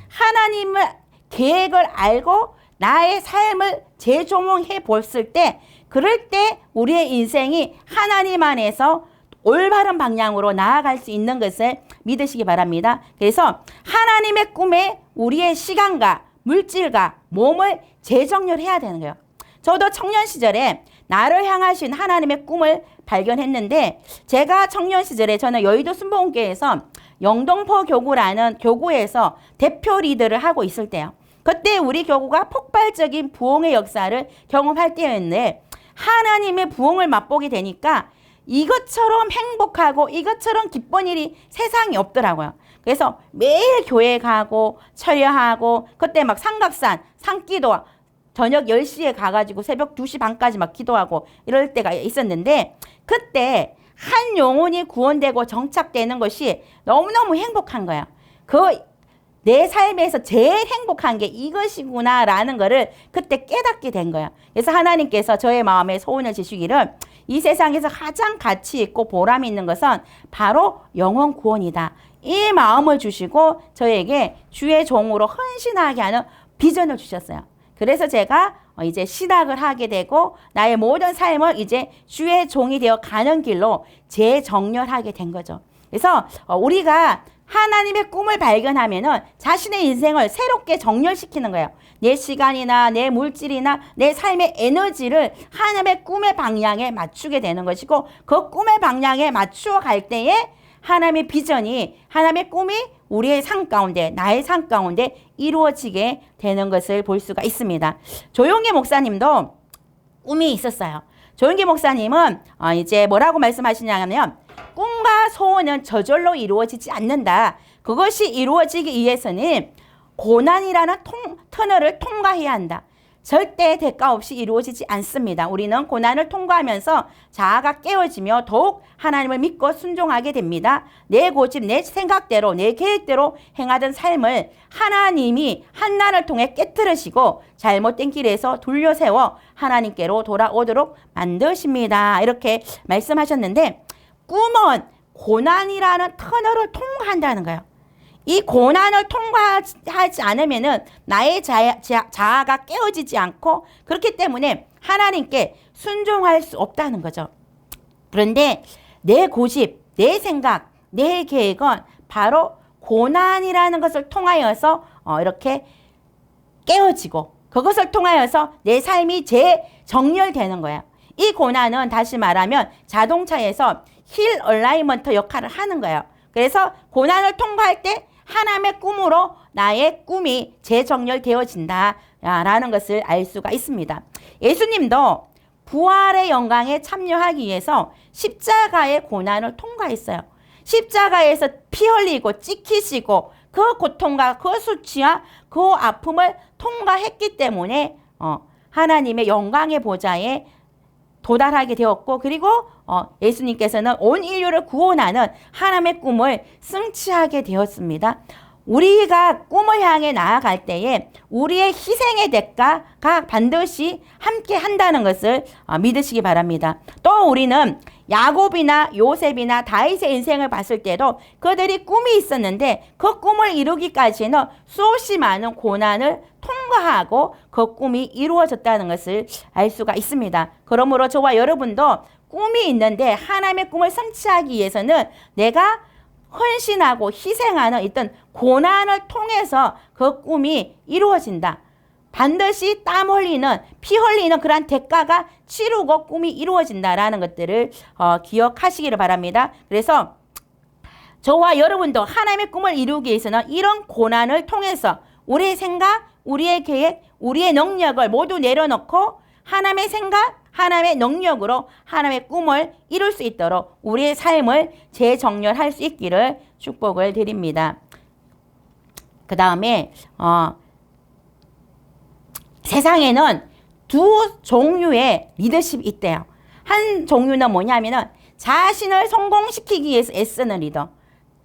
Speaker 1: 하나님의 계획을 알고 나의 삶을 재조명해 봤을 때 그럴 때 우리의 인생이 하나님 안에서 올바른 방향으로 나아갈 수 있는 것을 믿으시기 바랍니다. 그래서 하나님의 꿈에 우리의 시간과 물질과 몸을 재정렬해야 되는 거예요. 저도 청년 시절에 나를 향하신 하나님의 꿈을 발견했는데 제가 청년 시절에 저는 여의도 순복음교회에서 영동포 교구라는 교구에서 대표 리더를 하고 있을 때요. 그때 우리 교구가 폭발적인 부흥의 역사를 경험할 때였는데 하나님의 부흥을 맛보게 되니까 이것처럼 행복하고 이것처럼 기쁜 일이 세상에 없더라고요. 그래서 매일 교회 가고 철야하고 그때 막 삼각산 산기도 저녁 10시에 가가지고 새벽 2시 반까지 막 기도하고 이럴 때가 있었는데 그때 한 영혼이 구원되고 정착되는 것이 너무너무 행복한 거예요. 내 삶에서 제일 행복한 게 이것이구나 라는 거를 그때 깨닫게 된 거예요. 그래서 하나님께서 저의 마음에 소원을 주시기를 이 세상에서 가장 가치 있고 보람 있는 것은 바로 영혼 구원이다. 이 마음을 주시고 저에게 주의 종으로 헌신하게 하는 비전을 주셨어요. 그래서 제가 이제 시작을 하게 되고 나의 모든 삶을 이제 주의 종이 되어 가는 길로 재정렬하게 된 거죠. 그래서 우리가 하나님의 꿈을 발견하면은 자신의 인생을 새롭게 정렬시키는 거예요. 내 시간이나 내 물질이나 내 삶의 에너지를 하나님의 꿈의 방향에 맞추게 되는 것이고 그 꿈의 방향에 맞추어 갈 때에 하나님의 비전이 하나님의 꿈이 우리의 삶 가운데 나의 삶 가운데 이루어지게 되는 것을 볼 수가 있습니다. 조용기 목사님도 꿈이 있었어요. 조용기 목사님은 이제 뭐라고 말씀하시냐면 꿈과 소원은 저절로 이루어지지 않는다. 그것이 이루어지기 위해서는 고난이라는 터널을 통과해야 한다. 절대 대가 없이 이루어지지 않습니다. 우리는 고난을 통과하면서 자아가 깨어지며 더욱 하나님을 믿고 순종하게 됩니다. 내 고집, 내 생각대로, 내 계획대로 행하던 삶을 하나님이 한난을 통해 깨트리시고 잘못된 길에서 돌려세워 하나님께로 돌아오도록 만드십니다. 이렇게 말씀하셨는데 꿈은 고난이라는 터널을 통과한다는 거예요. 이 고난을 통과하지 않으면은 나의 자아가 깨어지지 않고 그렇기 때문에 하나님께 순종할 수 없다는 거죠. 그런데 내 고집, 내 생각, 내 계획은 바로 고난이라는 것을 통하여서 이렇게 깨어지고 그것을 통하여서 내 삶이 재정렬되는 거예요. 이 고난은 다시 말하면 자동차에서 힐 얼라이먼트 역할을 하는 거예요. 그래서 고난을 통과할 때 하나님의 꿈으로 나의 꿈이 재정렬되어진다라는 것을 알 수가 있습니다. 예수님도 부활의 영광에 참여하기 위해서 십자가의 고난을 통과했어요. 십자가에서 피 흘리고 찍히시고 그 고통과 그 수치와 그 아픔을 통과했기 때문에 하나님의 영광의 보좌에 도달하게 되었고, 그리고 예수님께서는 온 인류를 구원하는 하나님의 꿈을 승치하게 되었습니다. 우리가 꿈을 향해 나아갈 때에 우리의 희생의 대가가 반드시 함께 한다는 것을 믿으시기 바랍니다. 또 우리는 야곱이나 요셉이나 다윗의 인생을 봤을 때도 그들이 꿈이 있었는데 그 꿈을 이루기까지는 수없이 많은 고난을 통과하고 그 꿈이 이루어졌다는 것을 알 수가 있습니다. 그러므로 저와 여러분도 꿈이 있는데 하나님의 꿈을 성취하기 위해서는 내가 헌신하고 희생하는 어떤 고난을 통해서 그 꿈이 이루어진다. 반드시 땀 흘리는, 피 흘리는 그러한 대가가 치르고 꿈이 이루어진다라는 것들을 기억하시기를 바랍니다. 그래서 저와 여러분도 하나님의 꿈을 이루기 위해서는 이런 고난을 통해서 우리의 생각, 우리의 계획, 우리의 능력을 모두 내려놓고 하나님의 생각, 하나님의 능력으로 하나님의 꿈을 이룰 수 있도록 우리의 삶을 재정렬할 수 있기를 축복을 드립니다. 그 다음에 세상에는 두 종류의 리더십이 있대요. 한 종류는 뭐냐면은 자신을 성공시키기 위해서 애쓰는 리더.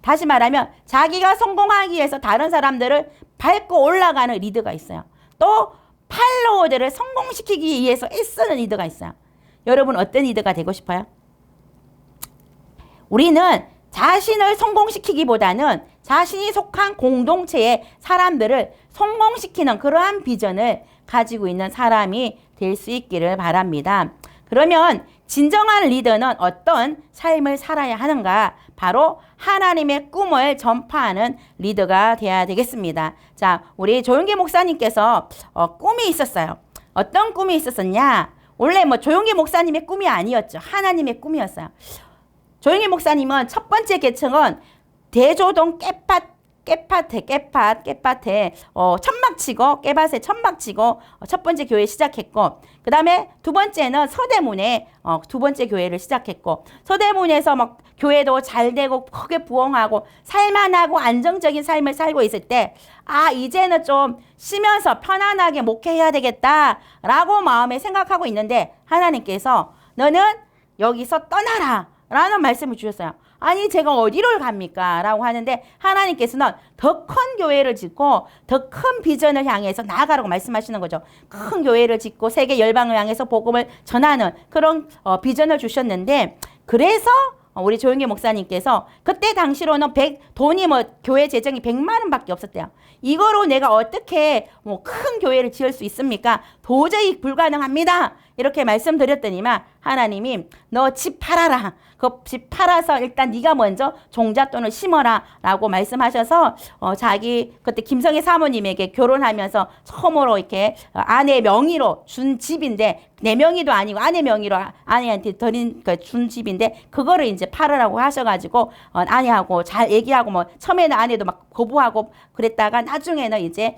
Speaker 1: 다시 말하면 자기가 성공하기 위해서 다른 사람들을 밟고 올라가는 리더가 있어요. 또 팔로워들을 성공시키기 위해서 애쓰는 리더가 있어요. 여러분 어떤 리더가 되고 싶어요? 우리는 자신을 성공시키기보다는 자신이 속한 공동체의 사람들을 성공시키는 그러한 비전을 가지고 있는 사람이 될 수 있기를 바랍니다. 그러면 진정한 리더는 어떤 삶을 살아야 하는가? 바로 하나님의 꿈을 전파하는 리더가 되어야 되겠습니다. 자, 우리 조용기 목사님께서 꿈이 있었어요. 어떤 꿈이 있었었냐? 원래 조용기 목사님의 꿈이 아니었죠. 하나님의 꿈이었어요. 조용기 목사님은 첫 번째 계층은 대조동 깨밭에 천막 치고 깨밭에 천막 치고 첫 번째 교회 시작했고, 그 다음에 두 번째는 서대문에 두 번째 교회를 시작했고, 서대문에서 막 교회도 잘 되고 크게 부흥하고 살만하고 안정적인 삶을 살고 있을 때 이제는 좀 쉬면서 편안하게 목회해야 되겠다라고 마음에 생각하고 있는데 하나님께서 너는 여기서 떠나라 라는 말씀을 주셨어요. 아니 제가 어디를 갑니까? 라고 하는데 하나님께서는 더 큰 교회를 짓고 더 큰 비전을 향해서 나아가라고 말씀하시는 거죠. 큰 교회를 짓고 세계 열방을 향해서 복음을 전하는 그런 비전을 주셨는데, 그래서 우리 조용기 목사님께서 그때 당시로는 돈이 교회 재정이 100만 원밖에 없었대요. 이거로 내가 어떻게 큰 교회를 지을 수 있습니까? 도저히 불가능합니다. 이렇게 말씀드렸더니만 하나님이 너 집 팔아라. 그 집 팔아서 일단 네가 먼저 종잣돈을 심어라 라고 말씀하셔서 자기 그때 김성희 사모님에게 결혼하면서 처음으로 이렇게 아내 명의로 준 집인데, 내 명의도 아니고 아내 명의로 아내한테 드린 준 집인데 그거를 이제 팔으라고 하셔가지고 아내하고 잘 얘기하고 처음에는 아내도 막 거부하고 그랬다가 나중에는 이제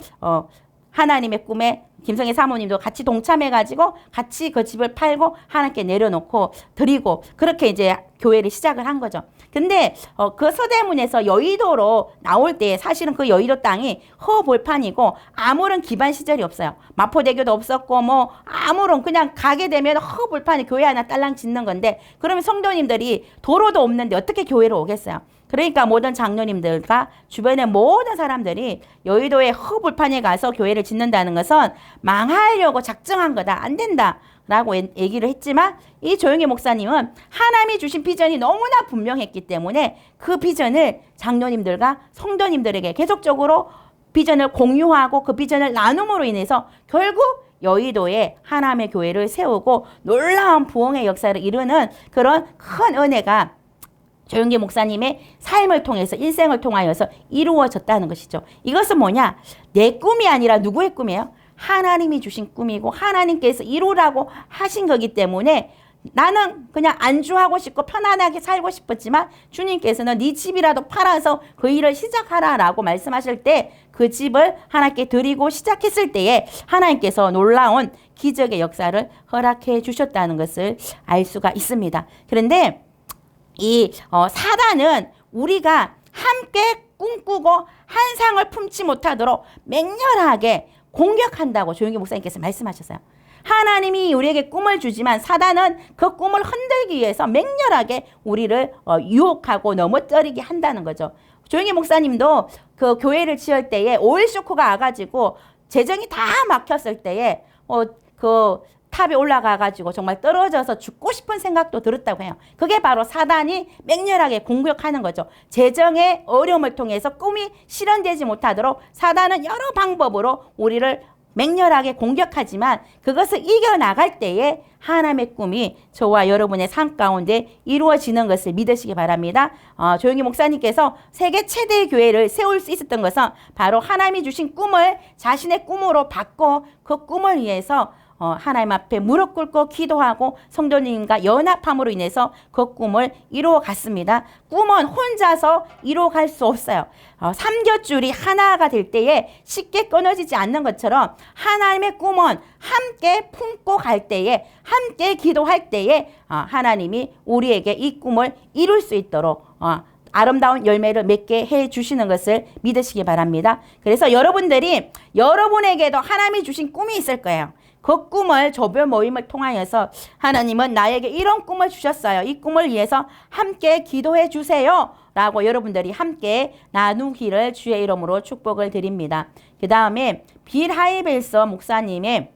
Speaker 1: 하나님의 꿈에 김성희 사모님도 같이 동참해가지고 같이 그 집을 팔고 하나님께 내려놓고 드리고 그렇게 이제 교회를 시작을 한 거죠. 근데 그 서대문에서 여의도로 나올 때 사실은 그 여의도 땅이 허벌판이고 아무런 기반 시설이 없어요. 마포대교도 없었고 아무런 그냥 가게 되면 허벌판에 교회 하나 딸랑 짓는 건데, 그러면 성도님들이 도로도 없는데 어떻게 교회를 오겠어요? 그러니까 모든 장로님들과 주변의 모든 사람들이 여의도의 허불판에 가서 교회를 짓는다는 것은 망하려고 작정한 거다. 안 된다. 라고 얘기를 했지만 이 조용기 목사님은 하나님이 주신 비전이 너무나 분명했기 때문에 그 비전을 장로님들과 성도님들에게 계속적으로 비전을 공유하고 그 비전을 나눔으로 인해서 결국 여의도에 하나님의 교회를 세우고 놀라운 부흥의 역사를 이루는 그런 큰 은혜가 조용기 목사님의 삶을 통해서 인생을 통하여서 이루어졌다는 것이죠. 이것은 뭐냐? 내 꿈이 아니라 누구의 꿈이에요? 하나님이 주신 꿈이고 하나님께서 이루라고 하신 거기 때문에 나는 그냥 안주하고 싶고 편안하게 살고 싶었지만 주님께서는 네 집이라도 팔아서 그 일을 시작하라라고 말씀하실 때 그 집을 하나님께 드리고 시작했을 때에 하나님께서 놀라운 기적의 역사를 허락해 주셨다는 것을 알 수가 있습니다. 그런데 이 사단은 우리가 함께 꿈꾸고 환상을 품지 못하도록 맹렬하게 공격한다고 조영기 목사님께서 말씀하셨어요. 하나님이 우리에게 꿈을 주지만 사단은 그 꿈을 흔들기 위해서 맹렬하게 우리를 유혹하고 넘어뜨리게 한다는 거죠. 조영기 목사님도 그 교회를 지을 때에 오일 쇼크가 와가지고 재정이 다 막혔을 때에 그 탑에 올라가가지고 정말 떨어져서 죽고 싶은 생각도 들었다고 해요. 그게 바로 사단이 맹렬하게 공격하는 거죠. 재정의 어려움을 통해서 꿈이 실현되지 못하도록 사단은 여러 방법으로 우리를 맹렬하게 공격하지만 그것을 이겨나갈 때에 하나님의 꿈이 저와 여러분의 삶 가운데 이루어지는 것을 믿으시기 바랍니다. 조영기 목사님께서 세계 최대의 교회를 세울 수 있었던 것은 바로 하나님이 주신 꿈을 자신의 꿈으로 바꿔 그 꿈을 위해서 하나님 앞에 무릎 꿇고 기도하고 성도님과 연합함으로 인해서 그 꿈을 이루어 갔습니다. 꿈은 혼자서 이루어갈 수 없어요. 삼겹줄이 하나가 될 때에 쉽게 끊어지지 않는 것처럼 하나님의 꿈은 함께 품고 갈 때에 함께 기도할 때에 하나님이 우리에게 이 꿈을 이룰 수 있도록 아름다운 열매를 맺게 해 주시는 것을 믿으시기 바랍니다. 그래서 여러분에게도 하나님이 주신 꿈이 있을 거예요. 그 꿈을 조별 모임을 통하여서 하나님은 나에게 이런 꿈을 주셨어요. 이 꿈을 위해서 함께 기도해 주세요. 라고 여러분들이 함께 나누기를 주의 이름으로 축복을 드립니다. 그 다음에 빌 하이벨스 목사님의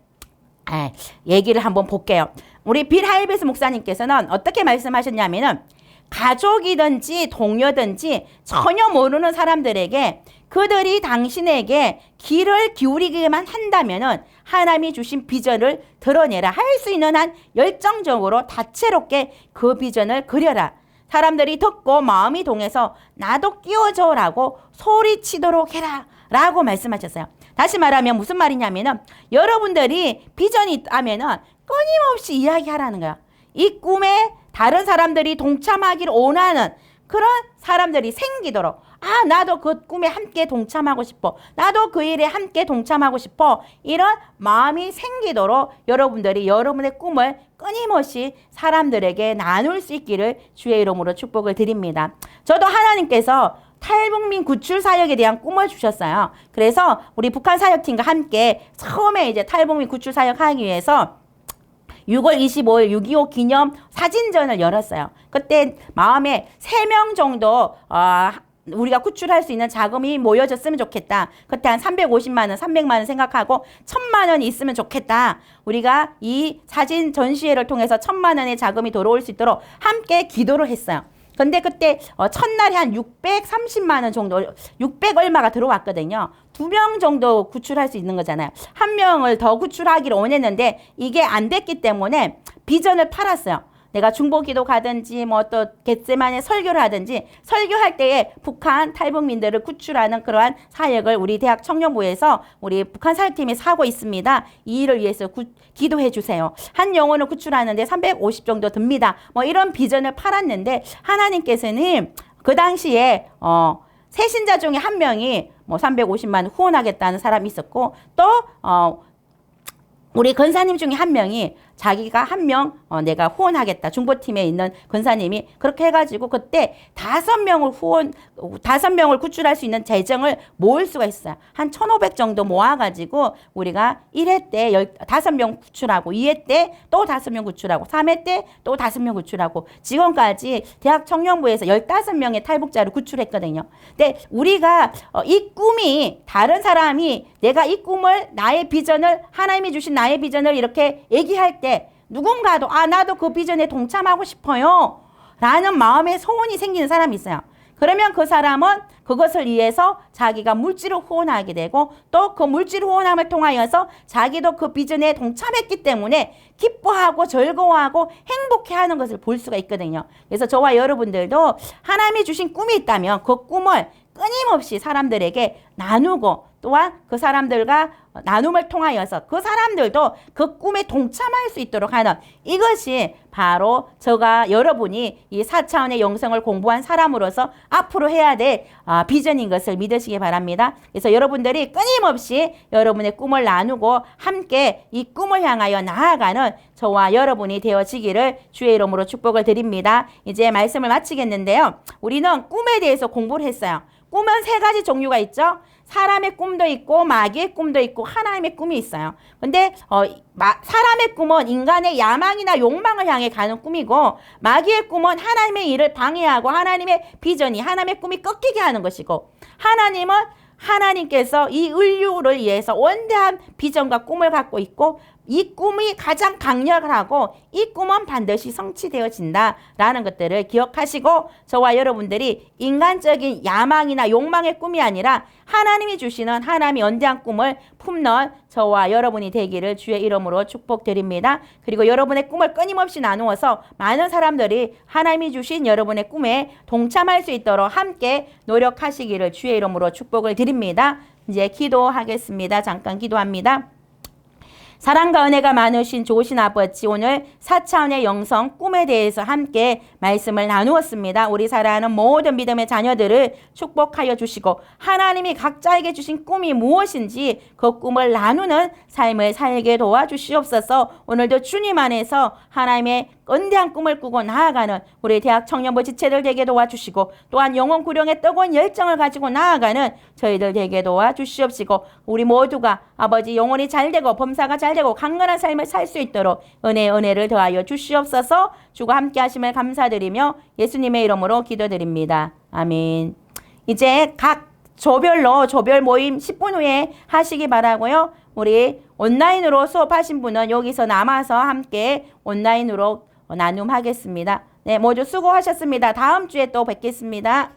Speaker 1: 얘기를 한번 볼게요. 우리 빌 하이벨스 목사님께서는 어떻게 말씀하셨냐면은 가족이든지 동료든지 전혀 모르는 사람들에게 그들이 당신에게 귀를 기울이기만 한다면은 하나님이 주신 비전을 드러내라. 할 수 있는 한 열정적으로 다채롭게 그 비전을 그려라. 사람들이 듣고 마음이 동해서 나도 끼워줘라고 소리치도록 해라. 라고 말씀하셨어요. 다시 말하면 무슨 말이냐면은 여러분들이 비전이 있다면은 끊임없이 이야기하라는 거예요. 이 꿈에 다른 사람들이 동참하기를 원하는 그런 사람들이 생기도록 나도 그 꿈에 함께 동참하고 싶어. 나도 그 일에 함께 동참하고 싶어. 이런 마음이 생기도록 여러분들이 여러분의 꿈을 끊임없이 사람들에게 나눌 수 있기를 주의 이름으로 축복을 드립니다. 저도 하나님께서 탈북민 구출 사역에 대한 꿈을 주셨어요. 그래서 우리 북한 사역팀과 함께 처음에 이제 탈북민 구출 사역 하기 위해서 6월 25일 6.25 기념 사진전을 열었어요. 그때 마음에 3명 정도 우리가 구출할 수 있는 자금이 모여졌으면 좋겠다. 그때 한 350만 원, 300만 원 생각하고 1,000만 원이 있으면 좋겠다. 우리가 이 사진 전시회를 통해서 1,000만 원의 자금이 들어올 수 있도록 함께 기도를 했어요. 근데 그때 첫날에 한 630만 원 정도, 600 얼마가 들어왔거든요. 2명 정도 구출할 수 있는 거잖아요. 1명을 더 구출하기를 원했는데 이게 안 됐기 때문에 비전을 팔았어요. 내가 중보기도 가든지 뭐 또 겟세마네 설교를 하든지 설교할 때에 북한 탈북민들을 구출하는 그러한 사역을 우리 대학 청년부에서 우리 북한 사역팀이 하고 있습니다. 이 일을 위해서 기도해 주세요. 한 영혼을 구출하는데 350 정도 듭니다. 뭐 이런 비전을 팔았는데 하나님께서는 그 당시에 새신자 중에 한 명이 뭐 350만 후원하겠다는 사람이 있었고 또 우리 건사님 중에 한 명이 자기가 한 명 내가 후원하겠다. 중보팀에 있는 건사님이 그렇게 해가지고 그때 5명을 구출할 수 있는 재정을 모을 수가 있어요. 한 1,500 정도 모아가지고 우리가 1회 때 5명 구출하고 2회 때 또 5명 구출하고 3회 때 또 5명 구출하고 지금까지 대학 청년부에서 15명의 탈북자를 구출했거든요. 근데 우리가 이 꿈이 다른 사람이 내가 이 꿈을 나의 비전을 하나님이 주신 나의 비전을 이렇게 얘기할 때 누군가도 나도 그 비전에 동참하고 싶어요 라는 마음의 소원이 생기는 사람이 있어요. 그러면 그 사람은 그것을 위해서 자기가 물질을 후원하게 되고 또 그 물질 후원함을 통하여서 자기도 그 비전에 동참했기 때문에 기뻐하고 즐거워하고 행복해하는 것을 볼 수가 있거든요. 그래서 저와 여러분들도 하나님이 주신 꿈이 있다면 그 꿈을 끊임없이 사람들에게 나누고 또한 그 사람들과 나눔을 통하여서 그 사람들도 그 꿈에 동참할 수 있도록 하는 이것이 바로 여러분이 이 4차원의 영성을 공부한 사람으로서 앞으로 해야 될 비전인 것을 믿으시기 바랍니다. 그래서 여러분들이 끊임없이 여러분의 꿈을 나누고 함께 이 꿈을 향하여 나아가는 저와 여러분이 되어지기를 주의 이름으로 축복을 드립니다. 이제 말씀을 마치겠는데요. 우리는 꿈에 대해서 공부를 했어요. 꿈은 세 가지 종류가 있죠. 사람의 꿈도 있고 마귀의 꿈도 있고 하나님의 꿈이 있어요. 근데 사람의 꿈은 인간의 야망이나 욕망을 향해 가는 꿈이고 마귀의 꿈은 하나님의 일을 방해하고 하나님의 비전이 하나님의 꿈이 꺾이게 하는 것이고 하나님은 하나님께서 이 인류를 위해서 원대한 비전과 꿈을 갖고 있고 이 꿈이 가장 강력하고 이 꿈은 반드시 성취되어진다라는 것들을 기억하시고 저와 여러분들이 인간적인 야망이나 욕망의 꿈이 아니라 하나님이 주시는 하나님의 연대한 꿈을 품는 저와 여러분이 되기를 주의 이름으로 축복드립니다. 그리고 여러분의 꿈을 끊임없이 나누어서 많은 사람들이 하나님이 주신 여러분의 꿈에 동참할 수 있도록 함께 노력하시기를 주의 이름으로 축복을 드립니다. 이제 기도하겠습니다. 잠깐 기도합니다. 사랑과 은혜가 많으신 좋으신 아버지, 오늘 4차원의 영성 꿈에 대해서 함께 말씀을 나누었습니다. 우리 사랑하는 모든 믿음의 자녀들을 축복하여 주시고 하나님이 각자에게 주신 꿈이 무엇인지 그 꿈을 나누는 삶을 살게 도와주시옵소서. 오늘도 주님 안에서 하나님의 은대한 꿈을 꾸고 나아가는 우리 대학 청년부 지체들 되게 도와주시고 또한 영혼 구령의 뜨거운 열정을 가지고 나아가는 저희들 되게 도와주시옵시고 우리 모두가 아버지 영혼이 잘되고 범사가 잘되고 강건한 삶을 살 수 있도록 은혜를 더하여 주시옵소서. 주가 함께 하심을 감사드리며 예수님의 이름으로 기도드립니다. 아멘. 이제 각 조별로 조별 모임 10분 후에 하시기 바라고요. 우리 온라인으로 수업하신 분은 여기서 남아서 함께 온라인으로 나눔하겠습니다. 네, 모두 수고하셨습니다. 다음 주에 또 뵙겠습니다.